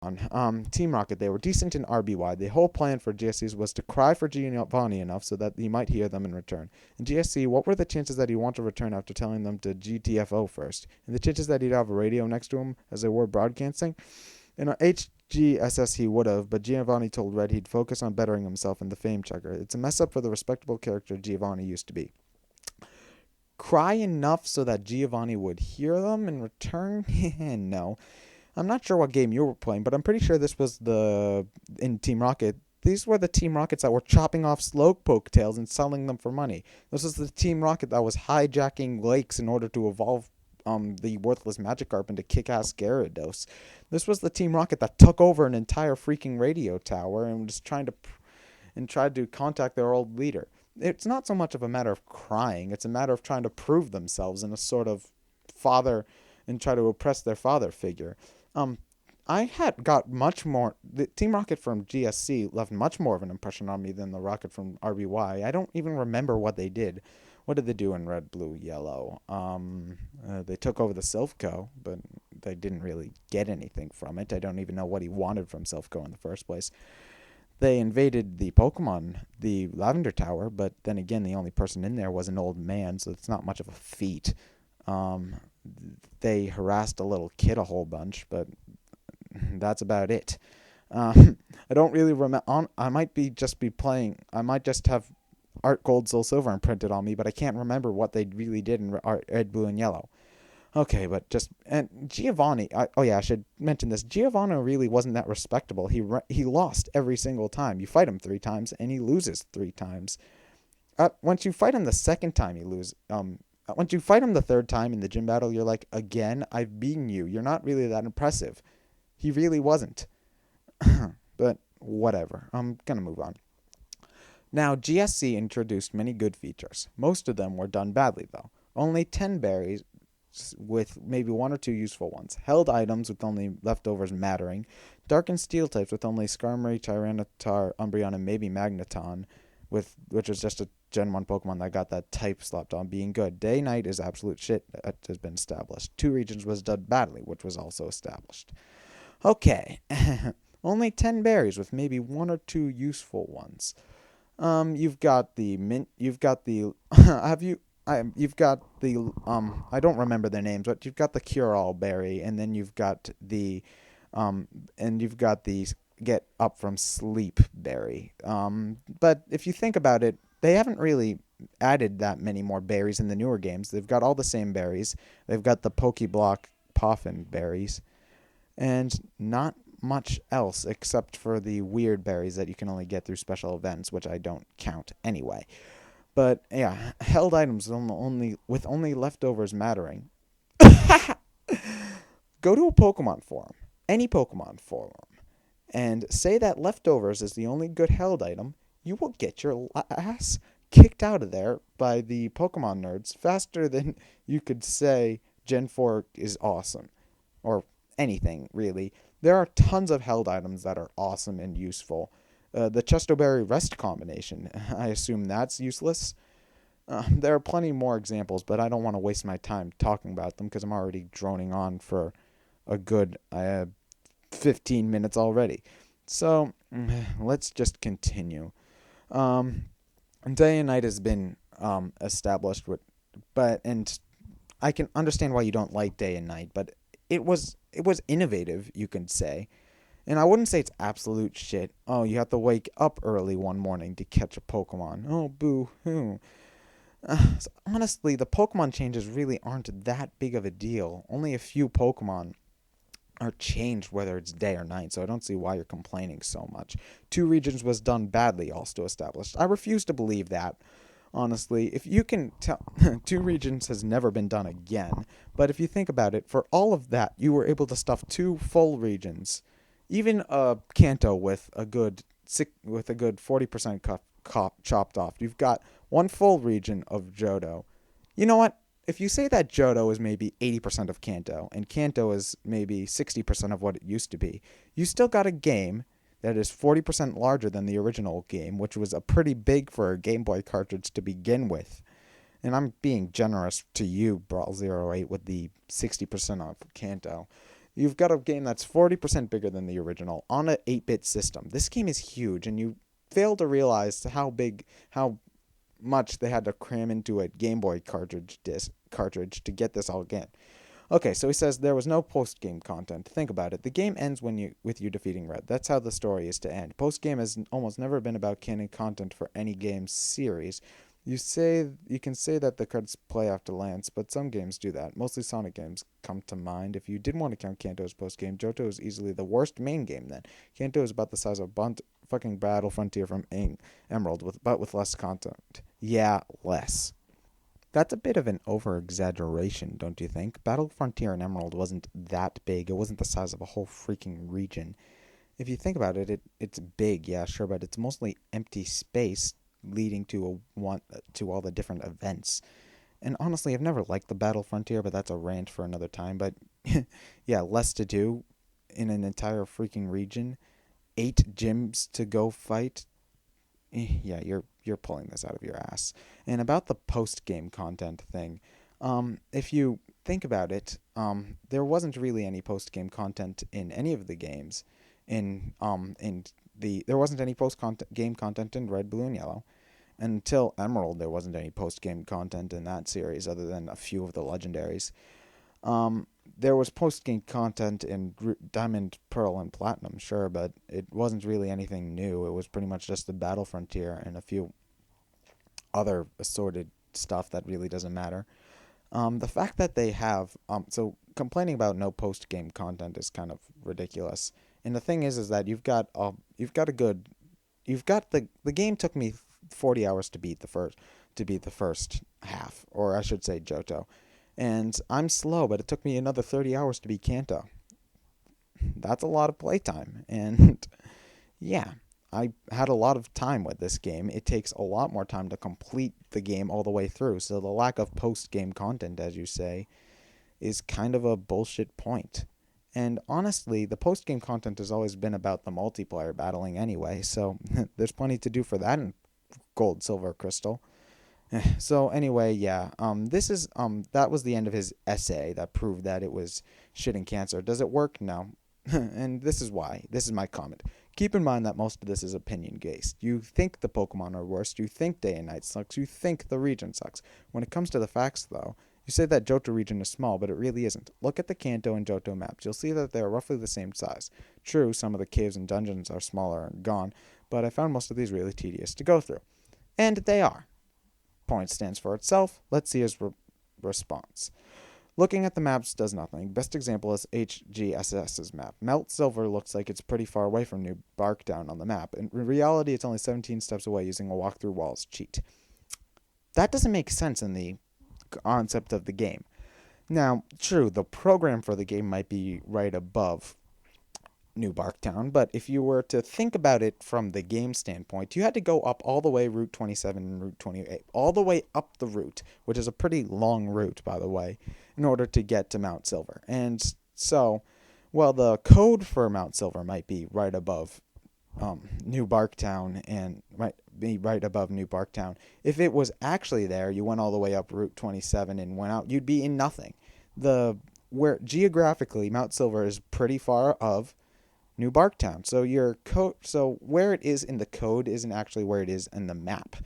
on. Team Rocket, they were decent in RBY. The whole plan for GSCs was to cry for Giovanni enough so that he might hear them in return. In GSC, what were the chances that he'd want to return after telling them to GTFO first? And the chances that he'd have a radio next to him as they were broadcasting? In HGSS he would have, but Giovanni told Red he'd focus on bettering himself in the fame checker. It's a mess up for the respectable character Giovanni used to be. Cry enough so that Giovanni would hear them in return? No. I'm not sure what game you were playing, but I'm pretty sure this was in Team Rocket. These were the Team Rockets that were chopping off Slowpoke tails and selling them for money. This was the Team Rocket that was hijacking lakes in order to evolve the worthless Magikarp into kick-ass Gyarados. This was the Team Rocket that took over an entire freaking radio tower and was tried to contact their old leader. It's not so much of a matter of crying. It's a matter of trying to prove themselves in a sort of father and try to oppress their father figure. I had got much more. The Team Rocket from GSC left much more of an impression on me than the Rocket from RBY. I don't even remember what they did. What did they do in Red, Blue, Yellow? They took over the Silphco, but they didn't really get anything from it. I don't even know what he wanted from Silphco in the first place. They invaded the Lavender Tower, but then again, the only person in there was an old man, so it's not much of a feat. They harassed a little kid a whole bunch, but that's about it. I don't really remember. I might just have Art Gold, Soul Silver imprinted on me, but I can't remember what they really did in Red, Blue, and Yellow. Okay, but and Giovanni. I should mention this. Giovanni really wasn't that respectable. He lost every single time. You fight him 3 times, and he loses 3 times. Once you fight him the second time, you lose. Once you fight him the third time in the gym battle, you're like, again, I've beaten you. You're not really that impressive. He really wasn't. But whatever. I'm gonna move on. Now, GSC introduced many good features. Most of them were done badly, though. Only 10 berries with maybe 1 or 2 useful ones. Held items with only leftovers mattering. Dark and Steel types with only Skarmory, Tyranitar, Umbreon, and maybe Magneton, which was just a Gen 1 Pokemon that got that type slapped on being good. Day-Night is absolute shit. That has been established. 2 regions was done badly, which was also established. Okay. Only 10 berries with maybe 1 or 2 useful ones. You've got the mint. You've got the. You've got the. I don't remember their names, but you've got the Cure-All berry, and then you've got the. And you've got the Get Up from Sleep berry. But if you think about it, they haven't really added that many more berries in the newer games. They've got all the same berries. They've got the Pokeblock Poffin berries, and not much else except for the weird berries that you can only get through special events, which I don't count anyway. But yeah, held items with only leftovers mattering. Go to a Pokemon forum, any Pokemon forum, and say that leftovers is the only good held item. You will get your ass kicked out of there by the Pokemon nerds faster than you could say Gen 4 is awesome, or anything really. There are tons of held items that are awesome and useful. The Chestoberry Rest combination, I assume that's useless. There are plenty more examples, but I don't want to waste my time talking about them because I'm already droning on for a good 15 minutes already. So let's just continue. Day and Night has been established, and I can understand why you don't like Day and Night, but it was innovative, you could say. And I wouldn't say it's absolute shit. Oh, you have to wake up early one morning to catch a Pokemon. Oh, boo-hoo. So honestly, the Pokemon changes really aren't that big of a deal. Only a few Pokemon are changed whether it's day or night, so I don't see why you're complaining so much. 2 regions was done badly, also established. I refuse to believe that. Honestly, if you can tell, 2 regions has never been done again. But if you think about it, for all of that, you were able to stuff 2 full regions. Even Kanto with a good 40% chopped off. You've got 1 full region of Johto. You know what? If you say that Johto is maybe 80% of Kanto, and Kanto is maybe 60% of what it used to be, you still got a game that is 40% larger than the original game, which was a pretty big for a Game Boy cartridge to begin with. And I'm being generous to you, BrawlZeroEight, with the 60% off Kanto. You've got a game that's 40% bigger than the original on an 8-bit system. This game is huge, and you fail to realize how much they had to cram into a Game Boy cartridge to get this all again. Okay, so he says there was no post-game content. Think about it. The game ends with you defeating Red. That's how the story is to end. Post-game has almost never been about canon content for any game series. You can say that the credits play after Lance, but some games do that. Mostly Sonic games come to mind. If you didn't want to count Kanto's post-game, Johto is easily the worst main game then. Kanto is about the size of fucking Battle Frontier from Emerald, but with less content. Yeah, less. That's a bit of an over-exaggeration, don't you think? Battle Frontier and Emerald wasn't that big. It wasn't the size of a whole freaking region. If you think about it, it's big, yeah, sure, but it's mostly empty space leading to all the different events. And honestly, I've never liked the Battle Frontier, but that's a rant for another time. But yeah, less to do in an entire freaking region. 8 gyms to go fight. Yeah, you're pulling this out of your ass. And about the post-game content thing, if you think about it, there wasn't really any post-game content in any of the games. There wasn't any post-game content in Red, Blue, and Yellow. Until Emerald, there wasn't any post-game content in that series other than a few of the legendaries. There was post-game content in Diamond, Pearl, and Platinum, sure, but it wasn't really anything new. It was pretty much just the Battle Frontier and a few other assorted stuff that really doesn't matter. The fact that they have... so complaining about no post-game content is kind of ridiculous. And the thing is that the game took me 40 hours to beat the first half, or I should say Johto. And I'm slow, but it took me another 30 hours to beat Kanto. That's a lot of playtime. And yeah, I had a lot of time with this game. It takes a lot more time to complete the game all the way through. So the lack of post-game content, as you say, is kind of a bullshit point. And honestly, the post-game content has always been about the multiplayer battling anyway. So there's plenty to do for that in Gold, Silver, Crystal. So anyway, yeah, that was the end of his essay that proved that it was shit and cancer. Does it work? No. And this is why. This is my comment. Keep in mind that most of this is opinion-based. You think the Pokemon are worse. You think Day and Night sucks. You think the region sucks. When it comes to the facts, though, you say that Johto region is small, but it really isn't. Look at the Kanto and Johto maps. You'll see that they are roughly the same size. True, some of the caves and dungeons are smaller and gone, but I found most of these really tedious to go through. And they are. Point stands for itself. Let's see his response. Looking at the maps does nothing. Best example is HGSS's map. Melt Silver looks like it's pretty far away from New Barktown on the map. In reality, it's only 17 steps away using a walk-through walls cheat. That doesn't make sense in the concept of the game. Now, true, the program for the game might be right above New Barktown, but if you were to think about it from the game standpoint, you had to go up all the way Route 27 and Route 28, all the way up the route, which is a pretty long route, by the way, in order to get to Mount Silver. And so, well, the code for Mount Silver might be right above New Barktown and might be right above New Barktown. If it was actually there, you went all the way up Route 27 and went out, you'd be in nothing. Where geographically Mount Silver is pretty far of New Barktown. So where it is in the code isn't actually where it is in the map.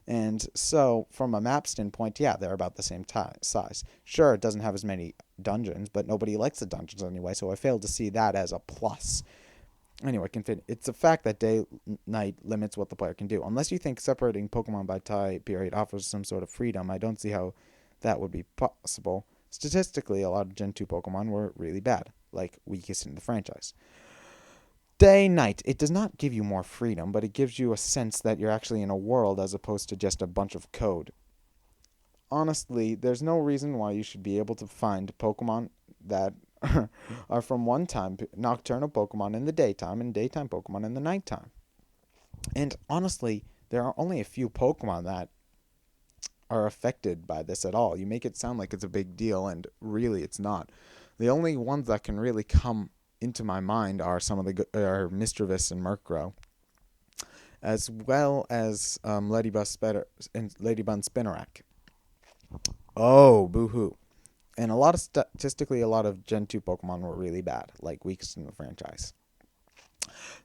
And so from a map standpoint, yeah, they're about the same size. Sure, it doesn't have as many dungeons, but nobody likes the dungeons anyway, so I failed to see that as a plus. Anyway, it's a fact that day-night limits what the player can do. Unless you think separating Pokemon by time period offers some sort of freedom, I don't see how that would be possible. Statistically, a lot of Gen 2 Pokemon were really bad, like weakest in the franchise. Day-night, it does not give you more freedom, but it gives you a sense that you're actually in a world as opposed to just a bunch of code. Honestly, there's no reason why you should be able to find Pokemon that are from one time, nocturnal Pokemon in the daytime and daytime Pokemon in the nighttime. And honestly, there are only a few Pokemon that are affected by this at all. You make it sound like it's a big deal, and really it's not. The only ones that can really come into my mind are some of are Misdreavus and Murkrow, as well as Ladybug and Ladybug Spinarak. Oh, boo-hoo. And statistically, a lot of Gen 2 Pokemon were really bad, like weakest in the franchise.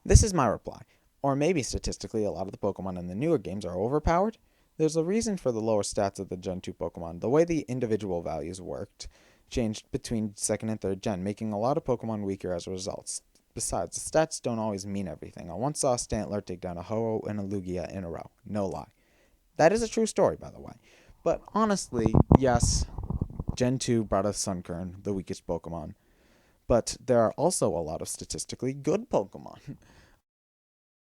This is my reply. Or maybe statistically, a lot of the Pokemon in the newer games are overpowered. There's a reason for the lower stats of the Gen 2 Pokemon. The way the individual values worked changed between 2nd and 3rd Gen, making a lot of Pokemon weaker as a result. Besides, the stats don't always mean everything. I once saw a Stantler take down a Ho-Oh and a Lugia in a row. No lie. That is a true story, by the way. But honestly, yes, Gen 2 brought us Sunkern, the weakest Pokemon. But there are also a lot of statistically good Pokemon.